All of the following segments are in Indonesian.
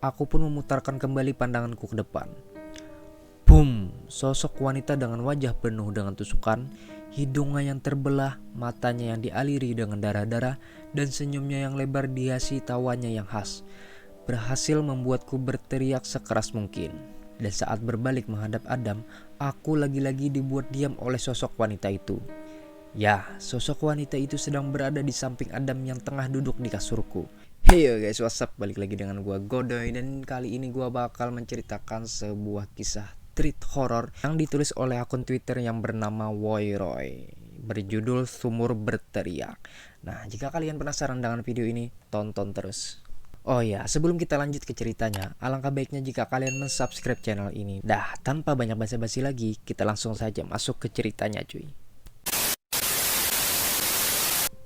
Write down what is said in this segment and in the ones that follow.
Aku pun memutarkan kembali pandanganku ke depan. Boom! Sosok wanita dengan wajah penuh dengan tusukan, hidungnya yang terbelah, matanya yang dialiri dengan darah-darah, dan senyumnya yang lebar dihiasi tawanya yang khas, berhasil membuatku berteriak sekeras mungkin. Dan saat berbalik menghadap Adam, aku lagi-lagi dibuat diam oleh sosok wanita itu. Ya, sosok wanita itu sedang berada di samping Adam yang tengah duduk di kasurku. Hey yo guys, what's up? Balik lagi dengan gua Godoy, dan kali ini gua bakal menceritakan sebuah kisah treat horror yang ditulis oleh akun Twitter yang bernama Woyroy, berjudul Sumur Berteriak. Nah, jika kalian penasaran dengan video ini, tonton terus. Oh ya, sebelum kita lanjut ke ceritanya, alangkah baiknya jika kalian mensubscribe channel ini. Dah, tanpa banyak basa-basi lagi, kita langsung saja masuk ke ceritanya cuy.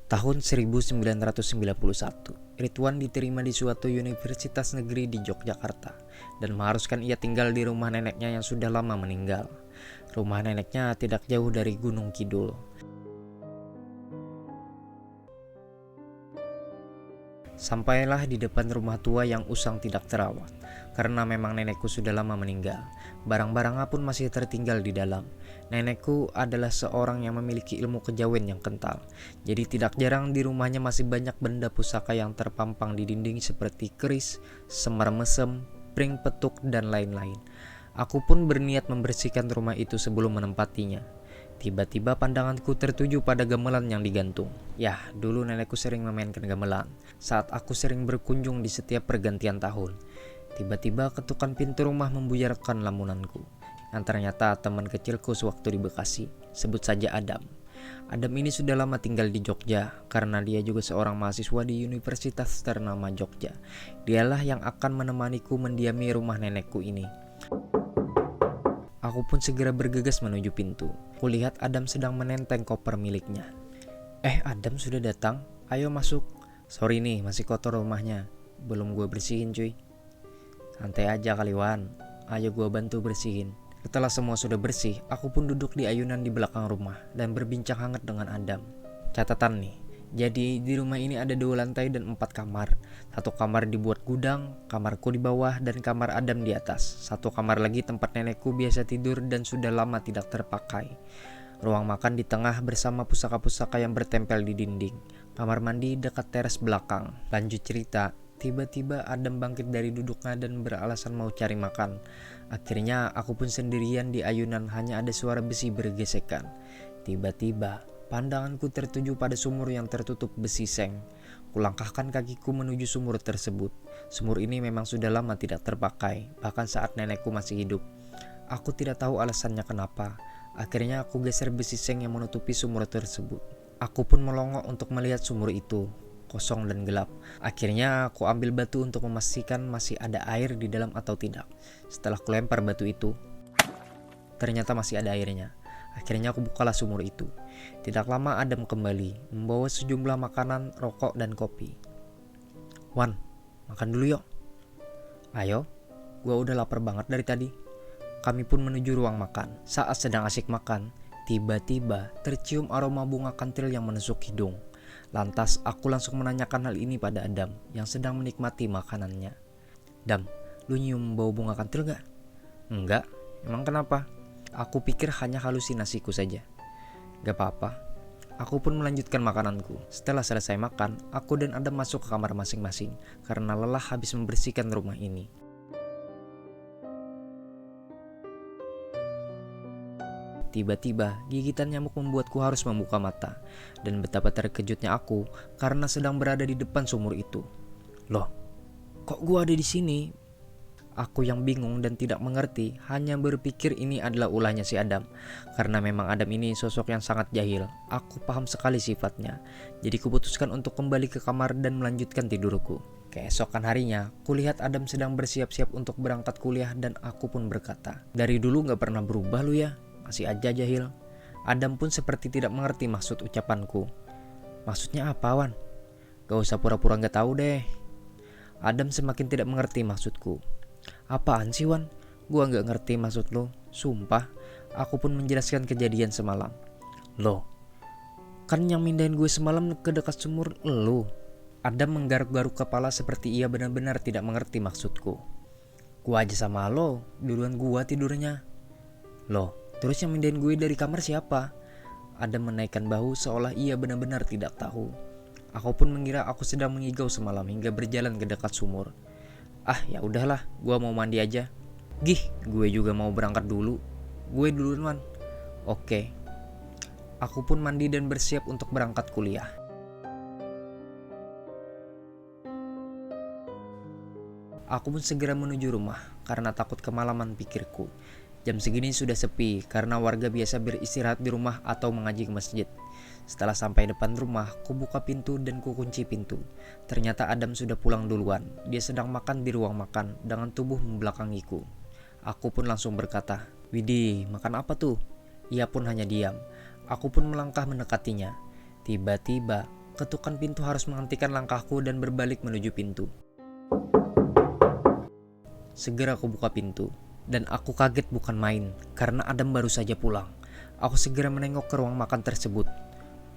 Tahun 1991, Ridwan diterima di suatu universitas negeri di Yogyakarta dan mengharuskan ia tinggal di rumah neneknya yang sudah lama meninggal. Rumah neneknya tidak jauh dari Gunung Kidul. Sampailah di depan rumah tua yang usang tidak terawat, karena memang nenekku sudah lama meninggal. Barang-barangnya pun masih tertinggal di dalam. Nenekku adalah seorang yang memiliki ilmu kejawen yang kental. Jadi tidak jarang di rumahnya masih banyak benda pusaka yang terpampang di dinding seperti keris, semar mesem, pring petuk, dan lain-lain. Aku pun berniat membersihkan rumah itu sebelum menempatinya. Tiba-tiba pandanganku tertuju pada gamelan yang digantung. Yah, dulu nenekku sering memainkan gamelan saat aku sering berkunjung di setiap pergantian tahun. Tiba-tiba ketukan pintu rumah membuyarkan lamunanku, yang ternyata teman kecilku sewaktu di Bekasi, sebut saja Adam. Adam ini sudah lama tinggal di Jogja, karena dia juga seorang mahasiswa di universitas ternama Jogja. Dialah yang akan menemaniku mendiami rumah nenekku ini. Aku pun segera bergegas menuju pintu. Kulihat Adam sedang menenteng koper miliknya. Adam sudah datang? Ayo masuk. Sorry nih, masih kotor rumahnya. Belum gue bersihin cuy. Santai aja kali Wan. Ayo gue bantu bersihin. Setelah semua sudah bersih, aku pun duduk di ayunan di belakang rumah dan berbincang hangat dengan Adam. Catatan nih. Jadi di rumah ini ada 2 lantai dan 4 kamar. 1 kamar dibuat gudang, kamarku di bawah, dan kamar Adam di atas. 1 kamar lagi tempat nenekku biasa tidur dan sudah lama tidak terpakai. Ruang makan di tengah bersama pusaka-pusaka yang bertempel di dinding. Kamar mandi dekat teras belakang. Lanjut cerita, tiba-tiba Adam bangkit dari duduknya dan beralasan mau cari makan. Akhirnya aku pun sendirian di ayunan, hanya ada suara besi bergesekan. Tiba-tiba pandanganku tertuju pada sumur yang tertutup besi seng. Kulangkahkan kakiku menuju sumur tersebut. Sumur ini memang sudah lama tidak terpakai, bahkan saat nenekku masih hidup. Aku tidak tahu alasannya kenapa. Akhirnya aku geser besi seng yang menutupi sumur tersebut. Aku pun melongok untuk melihat sumur itu, kosong dan gelap. Akhirnya aku ambil batu untuk memastikan masih ada air di dalam atau tidak. Setelah kulempar batu itu, ternyata masih ada airnya. Akhirnya aku bukalah sumur itu. Tidak lama Adam kembali, membawa sejumlah makanan, rokok, dan kopi. Wan, makan dulu yuk. Ayo, gua udah lapar banget dari tadi. Kami pun menuju ruang makan. Saat sedang asik makan, tiba-tiba tercium aroma bunga kantil yang menusuk hidung. Lantas aku langsung menanyakan hal ini pada Adam yang sedang menikmati makanannya. Dam, lu nyium bau bunga kantil gak? Enggak, emang kenapa? Aku pikir hanya halusinasiku saja. Gak apa-apa. Aku pun melanjutkan makananku. Setelah selesai makan, aku dan Adam masuk ke kamar masing-masing karena lelah habis membersihkan rumah ini. Tiba-tiba, gigitan nyamuk membuatku harus membuka mata. Dan betapa terkejutnya aku karena sedang berada di depan sumur itu. Loh, kok gua ada di sini? Aku yang bingung dan tidak mengerti, hanya berpikir ini adalah ulahnya si Adam. Karena memang Adam ini sosok yang sangat jahil. Aku paham sekali sifatnya. Jadi kuputuskan untuk kembali ke kamar dan melanjutkan tidurku. Keesokan harinya, kulihat Adam sedang bersiap-siap untuk berangkat kuliah dan aku pun berkata, dari dulu gak pernah berubah lu ya, masih aja jahil. Adam pun seperti tidak mengerti maksud ucapanku. Maksudnya apa Wan? Gak usah pura-pura gak tahu deh. Adam semakin tidak mengerti maksudku. Apaan sih Wan? Gua gak ngerti maksud lo. Sumpah. Aku pun menjelaskan kejadian semalam. Loh, kan yang mindahin gue semalam ke dekat sumur lo. Adam menggaruk-garuk kepala seperti ia benar-benar tidak mengerti maksudku. Gua aja sama lo, duluan gua tidurnya. Loh, terus yang mindahin gue dari kamar siapa? Adam menaikkan bahu seolah ia benar-benar tidak tahu. Aku pun mengira aku sedang mengigau semalam hingga berjalan ke dekat sumur. Ah, ya udahlah, gua mau mandi aja. Gih, gue juga mau berangkat dulu. Gue duluan, Wan. Oke. Aku pun mandi dan bersiap untuk berangkat kuliah. Aku pun segera menuju rumah karena takut kemalaman pikirku. Jam segini sudah sepi karena warga biasa beristirahat di rumah atau mengaji ke masjid. Setelah sampai depan rumah, ku buka pintu dan ku kunci pintu. Ternyata Adam sudah pulang duluan. Dia sedang makan di ruang makan dengan tubuh membelakangiku. Aku pun langsung berkata, "Widih, makan apa tuh?" Ia pun hanya diam. Aku pun melangkah mendekatinya. Tiba-tiba, ketukan pintu harus menghentikan langkahku dan berbalik menuju pintu. Segera aku buka pintu, dan aku kaget bukan main, karena Adam baru saja pulang. Aku segera menengok ke ruang makan tersebut.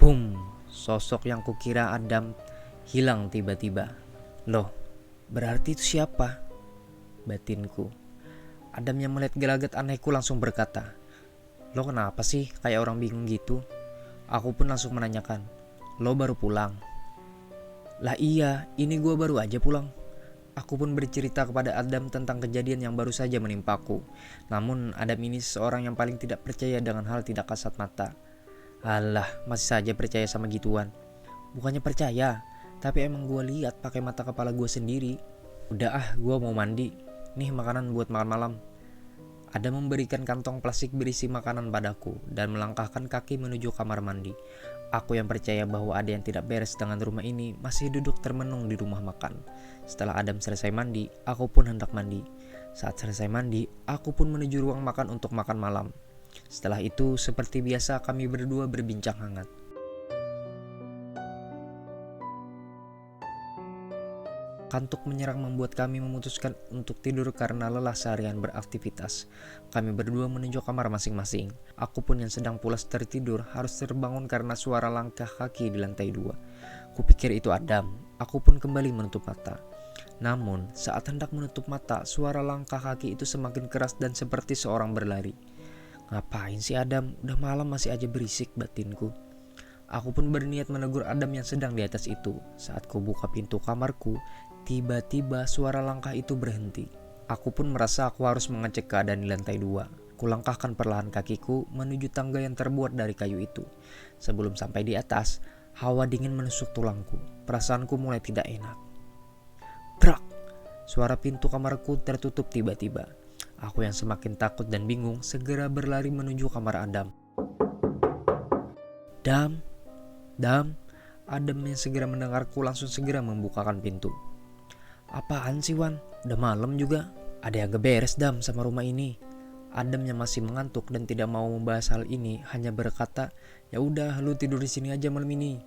Boom, sosok yang kukira Adam hilang tiba-tiba. Loh, berarti itu siapa? Batinku. Adam yang melihat gelagat anehku langsung berkata, "Lo kenapa sih kayak orang bingung gitu?" Aku pun langsung menanyakan, "Lo baru pulang?" "Lah iya, ini gue baru aja pulang." Aku pun bercerita kepada Adam tentang kejadian yang baru saja menimpaku. Namun Adam ini seorang yang paling tidak percaya dengan hal tidak kasat mata. Alah, masih saja percaya sama gituan. Bukannya percaya, tapi emang gue lihat pakai mata kepala gue sendiri. Udah ah, gue mau mandi. Nih makanan buat makan malam. Adam memberikan kantong plastik berisi makanan padaku dan melangkahkan kaki menuju kamar mandi. Aku yang percaya bahwa ada yang tidak beres dengan rumah ini masih duduk termenung di rumah makan. Setelah Adam selesai mandi, aku pun hendak mandi. Saat selesai mandi, aku pun menuju ruang makan untuk makan malam. Setelah itu, seperti biasa kami berdua berbincang hangat. Kantuk menyerang membuat kami memutuskan untuk tidur karena lelah seharian beraktivitas. Kami berdua menuju kamar masing-masing. Aku pun yang sedang pulas tertidur harus terbangun karena suara langkah kaki di lantai 2. Kupikir itu Adam. Aku pun kembali menutup mata. Namun saat hendak menutup mata, suara langkah kaki itu semakin keras dan seperti seorang berlari. Ngapain sih Adam? Udah malam masih aja berisik, batinku. Aku pun berniat menegur Adam yang sedang di atas itu. Saat ku buka pintu kamarku, tiba-tiba suara langkah itu berhenti. Aku pun merasa aku harus mengecek keadaan di lantai 2. Kulangkahkan perlahan kakiku menuju tangga yang terbuat dari kayu itu. Sebelum sampai di atas, hawa dingin menusuk tulangku. Perasaanku mulai tidak enak. Brak! Suara pintu kamarku tertutup tiba-tiba. Aku yang semakin takut dan bingung segera berlari menuju kamar Adam. Dam, Adam yang segera mendengarku langsung segera membukakan pintu. Apaan sih Wan? Udah malam juga. Ada yang gak beres Dam sama rumah ini. Adam yang masih mengantuk dan tidak mau membahas hal ini hanya berkata, "Ya udah, lu tidur di sini aja malam ini."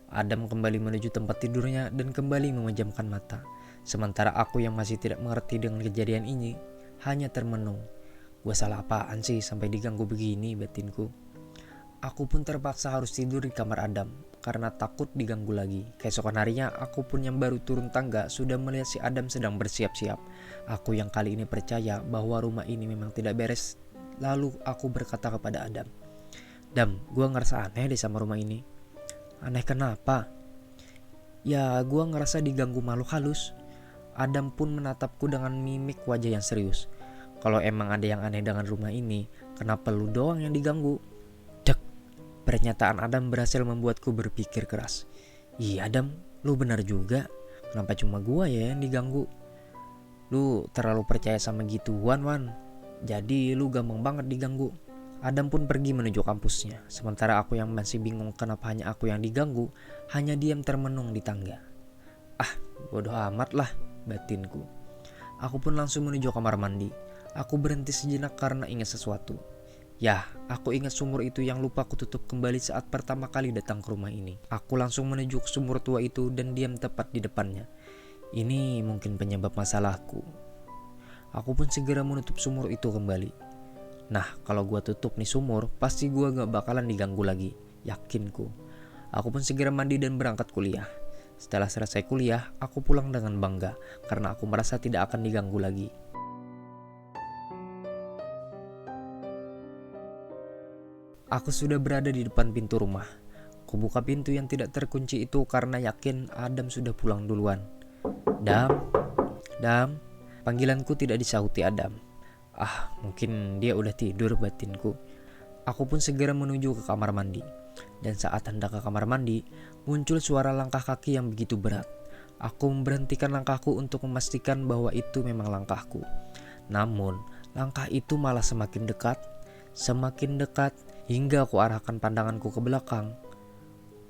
Adam kembali menuju tempat tidurnya dan kembali memejamkan mata. Sementara aku yang masih tidak mengerti dengan kejadian ini hanya termenung. Gua salah apaan sih sampai diganggu begini, batinku. Aku pun terpaksa harus tidur di kamar Adam karena takut diganggu lagi. Keesokan harinya aku pun yang baru turun tangga sudah melihat si Adam sedang bersiap-siap. Aku yang kali ini percaya bahwa rumah ini memang tidak beres. Lalu aku berkata kepada Adam, "Dam, gue ngerasa aneh deh sama rumah ini." "Aneh kenapa?" "Ya gue ngerasa diganggu makhluk halus." Adam pun menatapku dengan mimik wajah yang serius. "Kalau emang ada yang aneh dengan rumah ini, kenapa lu doang yang diganggu?" Pernyataan Adam berhasil membuatku berpikir keras. Iya Adam, lu benar juga. Kenapa cuma gua ya yang diganggu? Lu terlalu percaya sama gituan Wan. Jadi lu gampang banget diganggu. Adam pun pergi menuju kampusnya. Sementara aku yang masih bingung kenapa hanya aku yang diganggu, hanya diam termenung di tangga. Ah, bodoh amat lah, batinku. Aku pun langsung menuju kamar mandi. Aku berhenti sejenak karena ingat sesuatu. Yah, aku ingat sumur itu yang lupa aku tutup kembali saat pertama kali datang ke rumah ini. Aku langsung menuju ke sumur tua itu dan diam tepat di depannya. Ini mungkin penyebab masalahku. Aku pun segera menutup sumur itu kembali. Nah, kalau gua tutup nih sumur, pasti gua gak bakalan diganggu lagi. Yakinku. Aku pun segera mandi dan berangkat kuliah. Setelah selesai kuliah, aku pulang dengan bangga karena aku merasa tidak akan diganggu lagi. Aku sudah berada di depan pintu rumah. Kubuka pintu yang tidak terkunci itu karena yakin Adam sudah pulang duluan. Dam, Dam, panggilanku tidak disahuti Adam. Mungkin dia udah tidur, batinku. Aku pun segera menuju ke kamar mandi. Dan saat hendak ke kamar mandi, muncul suara langkah kaki yang begitu berat. Aku memberhentikan langkahku untuk memastikan bahwa itu memang langkahku. Namun, langkah itu malah semakin dekat, hingga aku arahkan pandanganku ke belakang.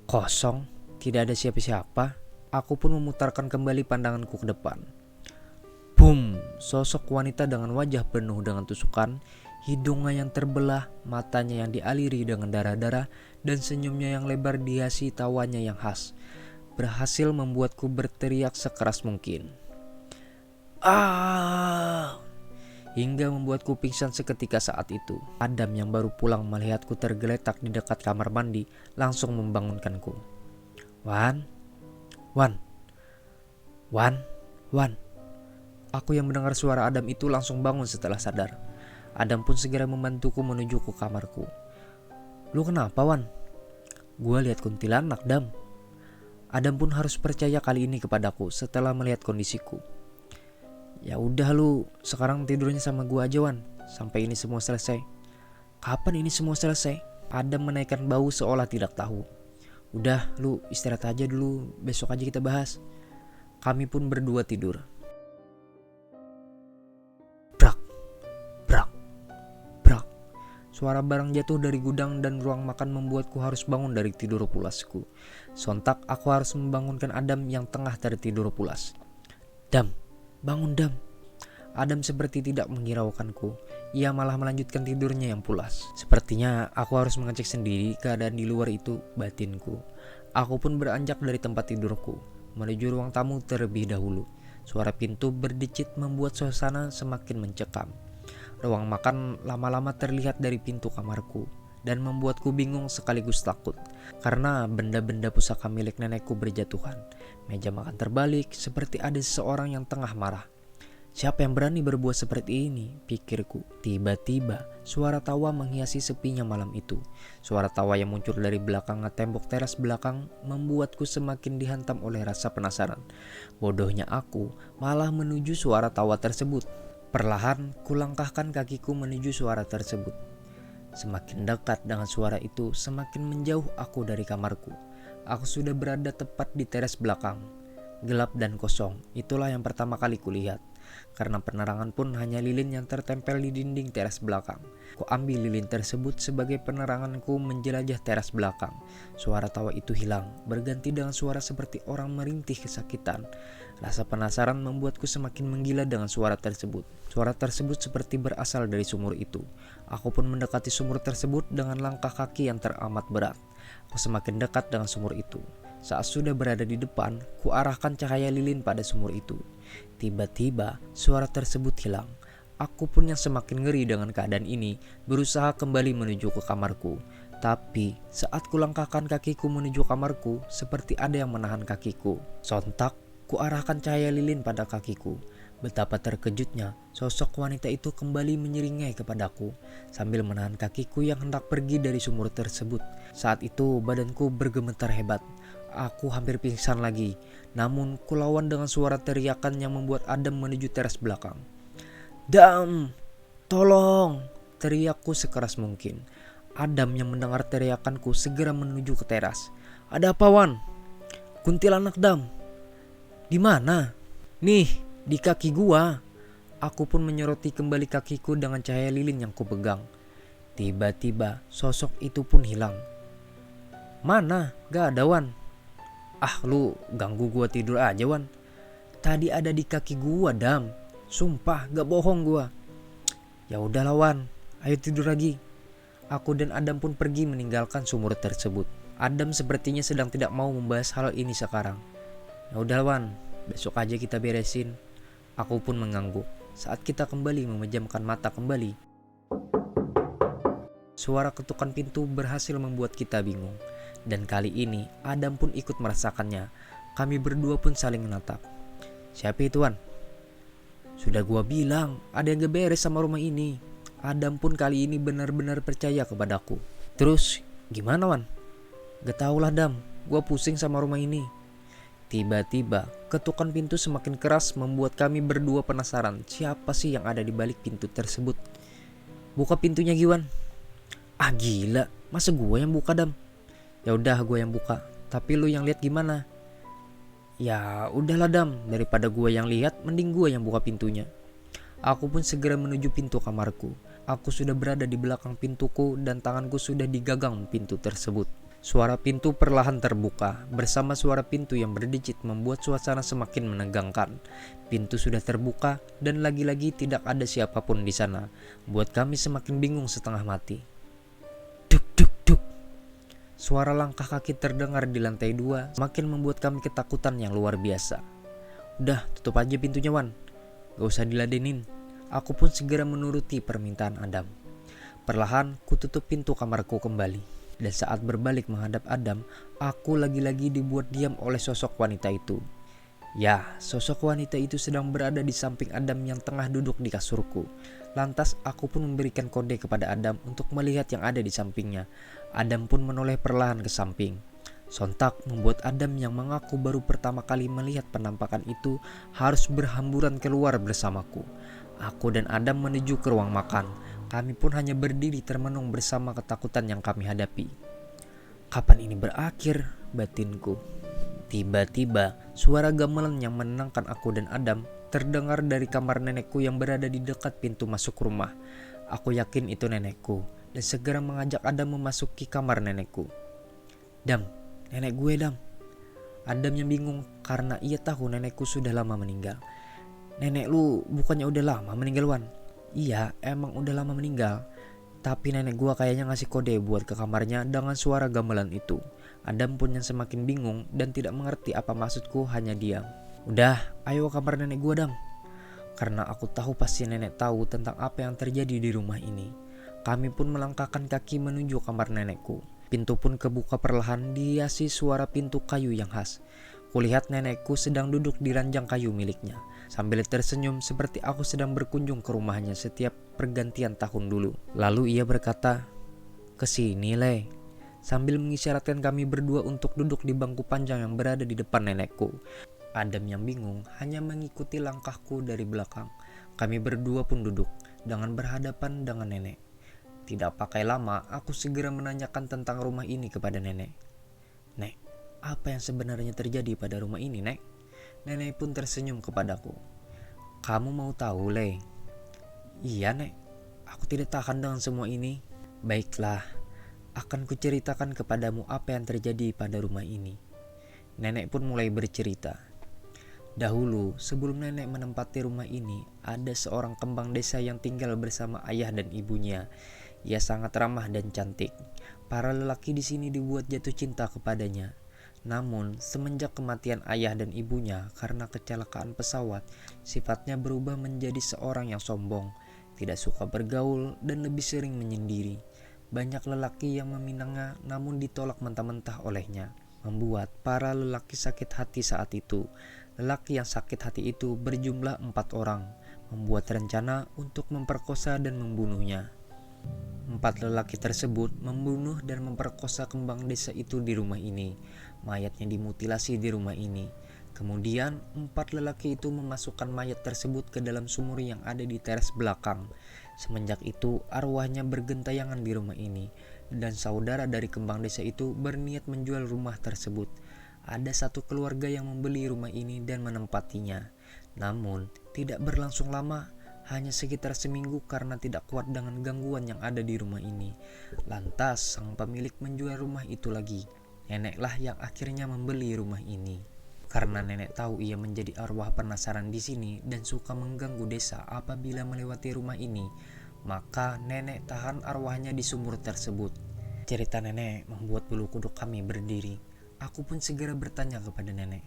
Kosong, tidak ada siapa-siapa. Aku pun memutarkan kembali pandanganku ke depan. Boom! Sosok wanita dengan wajah penuh dengan tusukan, hidungnya yang terbelah, matanya yang dialiri dengan darah-darah, dan senyumnya yang lebar dihiasi tawanya yang khas, berhasil membuatku berteriak sekeras mungkin. Hingga membuatku pingsan seketika saat itu. Adam yang baru pulang melihatku tergeletak di dekat kamar mandi langsung membangunkanku. Wan. Aku yang mendengar suara Adam itu langsung bangun setelah sadar. Adam pun segera membantuku menuju ke kamarku. Lu kenapa, Wan? Gua lihat kuntilanak, Dam. Adam pun harus percaya kali ini kepadaku setelah melihat kondisiku. Ya udah lu, sekarang tidurnya sama gua aja, Wan, sampai ini semua selesai. Kapan ini semua selesai? Adam menaikkan bau seolah tidak tahu. Udah, lu istirahat aja dulu, besok aja kita bahas. Kami pun berdua tidur. Brak. Suara barang jatuh dari gudang dan ruang makan membuatku harus bangun dari tidur pulasku. Sontak aku harus membangunkan Adam yang tengah tertidur pulas. Dam, bangun Dam. Adam seperti tidak menghiraukanku. Ia malah melanjutkan tidurnya yang pulas. Sepertinya aku harus mengecek sendiri keadaan di luar itu, batinku. Aku pun beranjak dari tempat tidurku, menuju ruang tamu terlebih dahulu. Suara pintu berdecit membuat suasana semakin mencekam. Ruang makan lama-lama terlihat dari pintu kamarku dan membuatku bingung sekaligus takut karena benda-benda pusaka milik nenekku berjatuhan. Meja makan terbalik seperti ada seseorang yang tengah marah. Siapa yang berani berbuat seperti ini, pikirku. Tiba-tiba suara tawa menghiasi sepinya malam itu. Suara tawa yang muncul dari belakang tembok teras belakang membuatku semakin dihantam oleh rasa penasaran. Bodohnya aku malah menuju suara tawa tersebut. Perlahan kulangkahkan kakiku menuju suara tersebut. Semakin dekat dengan suara itu, semakin menjauh aku dari kamarku. Aku sudah berada tepat di teras belakang. Gelap dan kosong, itulah yang pertama kali kulihat. Karena penerangan pun hanya lilin yang tertempel di dinding teras belakang. Ku ambil lilin tersebut sebagai peneranganku menjelajah teras belakang. Suara tawa itu hilang, berganti dengan suara seperti orang merintih kesakitan. Rasa penasaran membuatku semakin menggila dengan suara tersebut. Suara tersebut seperti berasal dari sumur itu. Aku pun mendekati sumur tersebut dengan langkah kaki yang teramat berat. Aku semakin dekat dengan sumur itu. Saat sudah berada di depan, ku arahkan cahaya lilin pada sumur itu. Tiba-tiba suara tersebut hilang. Aku pun yang semakin ngeri dengan keadaan ini, berusaha kembali menuju ke kamarku. Tapi saat kulangkahkan kakiku menuju kamarku, seperti ada yang menahan kakiku. Sontak, ku arahkan cahaya lilin pada kakiku. Betapa terkejutnya, sosok wanita itu kembali menyeringai kepadaku sambil menahan kakiku yang hendak pergi dari sumur tersebut. Saat itu badanku bergemetar hebat. Aku hampir pingsan lagi. Namun kulawan dengan suara teriakan yang membuat Adam menuju teras belakang. Dam, tolong! Teriakku sekeras mungkin. Adam yang mendengar teriakanku segera menuju ke teras. Ada apa, Wan? Kuntilanak, Dam. Di mana? Nih, di kaki gua. Aku pun menyoroti kembali kakiku dengan cahaya lilin yang kupegang. Tiba-tiba sosok itu pun hilang. Mana? Gak ada, Wan. Lu ganggu gua tidur aja, Wan. Tadi ada di kaki gua, Dam. Sumpah, gak bohong gua. Ya udahlah, Wan. Ayo tidur lagi. Aku dan Adam pun pergi meninggalkan sumur tersebut. Adam sepertinya sedang tidak mau membahas hal ini sekarang. Ya udah, Wan. Besok aja kita beresin. Aku pun mengangguk. Saat kita kembali memejamkan mata kembali, suara ketukan pintu berhasil membuat kita bingung. Dan kali ini Adam pun ikut merasakannya. Kami berdua pun saling menatap. Siapa itu, Wan? Sudah gua bilang, ada yang gak beres sama rumah ini. Adam pun kali ini benar-benar percaya kepadaku. Terus, gimana, Wan? Gak tau lah, Dam. Gua pusing sama rumah ini. Tiba-tiba, ketukan pintu semakin keras membuat kami berdua penasaran siapa sih yang ada di balik pintu tersebut. Buka pintunya, Giwan. Ah gila, masa gua yang buka, Dam? Ya udah, gua yang buka. Tapi lu yang lihat gimana? Ya udahlah, Dam, daripada gua yang lihat, mending gua yang buka pintunya. Aku pun segera menuju pintu kamarku. Aku sudah berada di belakang pintuku dan tanganku sudah digagang pintu tersebut. Suara pintu perlahan terbuka, bersama suara pintu yang berdecit membuat suasana semakin menegangkan. Pintu sudah terbuka dan lagi-lagi tidak ada siapapun di sana, buat kami semakin bingung setengah mati. Duk duk duk. Suara langkah kaki terdengar di lantai 2, semakin membuat kami ketakutan yang luar biasa. Udah, tutup aja pintunya, Wan. Gak usah diladenin. Aku pun segera menuruti permintaan Adam. Perlahan, ku tutup pintu kamarku kembali. Dan saat berbalik menghadap Adam, aku lagi-lagi dibuat diam oleh sosok wanita itu. Ya, sosok wanita itu sedang berada di samping Adam yang tengah duduk di kasurku. Lantas aku pun memberikan kode kepada Adam untuk melihat yang ada di sampingnya. Adam pun menoleh perlahan ke samping. Sontak membuat Adam yang mengaku baru pertama kali melihat penampakan itu harus berhamburan keluar bersamaku. Aku dan Adam menuju ke ruang makan. Kami pun hanya berdiri termenung bersama ketakutan yang kami hadapi. Kapan ini berakhir, batinku? Tiba-tiba, suara gamelan yang menenangkan aku dan Adam terdengar dari kamar nenekku yang berada di dekat pintu masuk rumah. Aku yakin itu nenekku dan segera mengajak Adam memasuki kamar nenekku. Dam, nenek gue, Dam. Adam yang bingung karena ia tahu nenekku sudah lama meninggal. Nenek lu bukannya udah lama meninggal, Wan? Iya, emang udah lama meninggal. Tapi nenek gua kayaknya ngasih kode buat ke kamarnya dengan suara gamelan itu. Adam pun yang semakin bingung dan tidak mengerti apa maksudku, hanya diam. Udah, ayo ke kamar nenek gua, Dam. Karena aku tahu pasti nenek tahu tentang apa yang terjadi di rumah ini. Kami pun melangkahkan kaki menuju kamar nenekku. Pintu pun kebuka perlahan dihiasi suara pintu kayu yang khas. Kulihat nenekku sedang duduk di ranjang kayu miliknya, sambil tersenyum seperti aku sedang berkunjung ke rumahnya setiap pergantian tahun dulu. Lalu ia berkata, "Kesini, Le," sambil mengisyaratkan kami berdua untuk duduk di bangku panjang yang berada di depan nenekku. Adam yang bingung hanya mengikuti langkahku dari belakang. Kami berdua pun duduk dengan berhadapan dengan nenek. Tidak pakai lama, aku segera menanyakan tentang rumah ini kepada nenek. Nek, apa yang sebenarnya terjadi pada rumah ini, Nek? Nenek pun tersenyum kepadaku. Kamu mau tahu, Le? Iya, Nek. Aku tidak tahan dengan semua ini. Baiklah, akan kuceritakan kepadamu apa yang terjadi pada rumah ini. Nenek pun mulai bercerita. Dahulu, sebelum nenek menempati rumah ini, ada seorang kembang desa yang tinggal bersama ayah dan ibunya. Ia sangat ramah dan cantik. Para lelaki di sini dibuat jatuh cinta kepadanya. Namun, semenjak kematian ayah dan ibunya karena kecelakaan pesawat, sifatnya berubah menjadi seorang yang sombong, tidak suka bergaul, dan lebih sering menyendiri. Banyak lelaki yang meminangnya namun ditolak mentah-mentah olehnya, membuat para lelaki sakit hati saat itu. Lelaki yang sakit hati itu berjumlah 4 orang, membuat rencana untuk memperkosa dan membunuhnya. 4 lelaki tersebut membunuh dan memperkosa kembang desa itu di rumah ini. Mayatnya dimutilasi di rumah ini. Kemudian 4 lelaki itu memasukkan mayat tersebut ke dalam sumur yang ada di teras belakang. Semenjak itu arwahnya bergentayangan di rumah ini. Dan saudara dari kembang desa itu berniat menjual rumah tersebut. Ada satu keluarga yang membeli rumah ini dan menempatinya. Namun tidak berlangsung lama, hanya sekitar seminggu karena tidak kuat dengan gangguan yang ada di rumah ini. Lantas sang pemilik menjual rumah itu lagi. Neneklah yang akhirnya membeli rumah ini. Karena nenek tahu ia menjadi arwah penasaran di sini dan suka mengganggu desa apabila melewati rumah ini, maka nenek tahan arwahnya di sumur tersebut. Cerita nenek membuat bulu kuduk kami berdiri. Aku pun segera bertanya kepada nenek,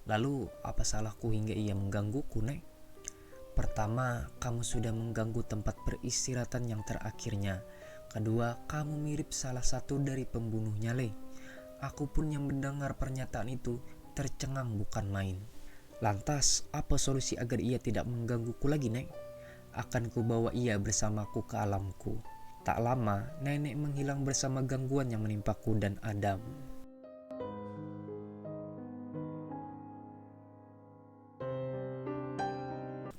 "Lalu apa salahku hingga ia menggangguku, Nek?" "Pertama, kamu sudah mengganggu tempat peristirahatan yang terakhirnya. Kedua, kamu mirip salah satu dari pembunuhnya, Le." Aku pun yang mendengar pernyataan itu tercengang bukan main. Lantas, apa solusi agar ia tidak menggangguku lagi, Nek? Akan kubawa ia bersamaku ke alamku. Tak lama, nenek menghilang bersama gangguan yang menimpaku dan Adam.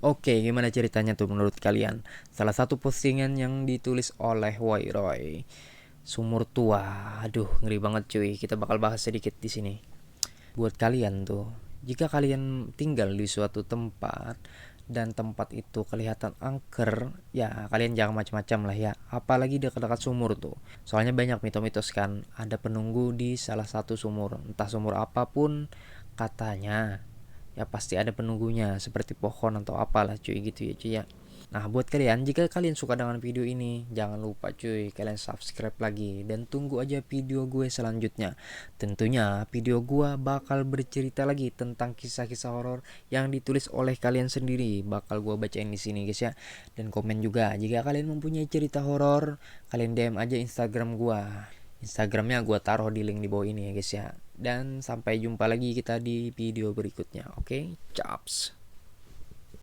Oke, gimana ceritanya tuh menurut kalian? Salah satu postingan yang ditulis oleh Roy. Sumur tua. Aduh, ngeri banget cuy. Kita bakal bahas sedikit di sini. Buat kalian tuh, jika kalian tinggal di suatu tempat dan tempat itu kelihatan angker, ya kalian jangan macam-macam lah ya. Apalagi dekat-dekat sumur tuh. Soalnya banyak mitos-mitos kan, ada penunggu di salah satu sumur. Entah sumur apapun katanya, ya pasti ada penunggunya seperti pohon atau apalah cuy gitu ya cuy ya. Nah, buat kalian, jika kalian suka dengan video ini, jangan lupa cuy, kalian subscribe lagi dan tunggu aja video gue selanjutnya. Tentunya video gue bakal bercerita lagi tentang kisah-kisah horor yang ditulis oleh kalian sendiri. Bakal gue bacain di sini guys ya. Dan komen juga jika kalian mempunyai cerita horor, kalian DM aja Instagram gue. Instagramnya gue taruh di link di bawah ini ya guys ya. Dan sampai jumpa lagi kita di video berikutnya. Oke, Chaps.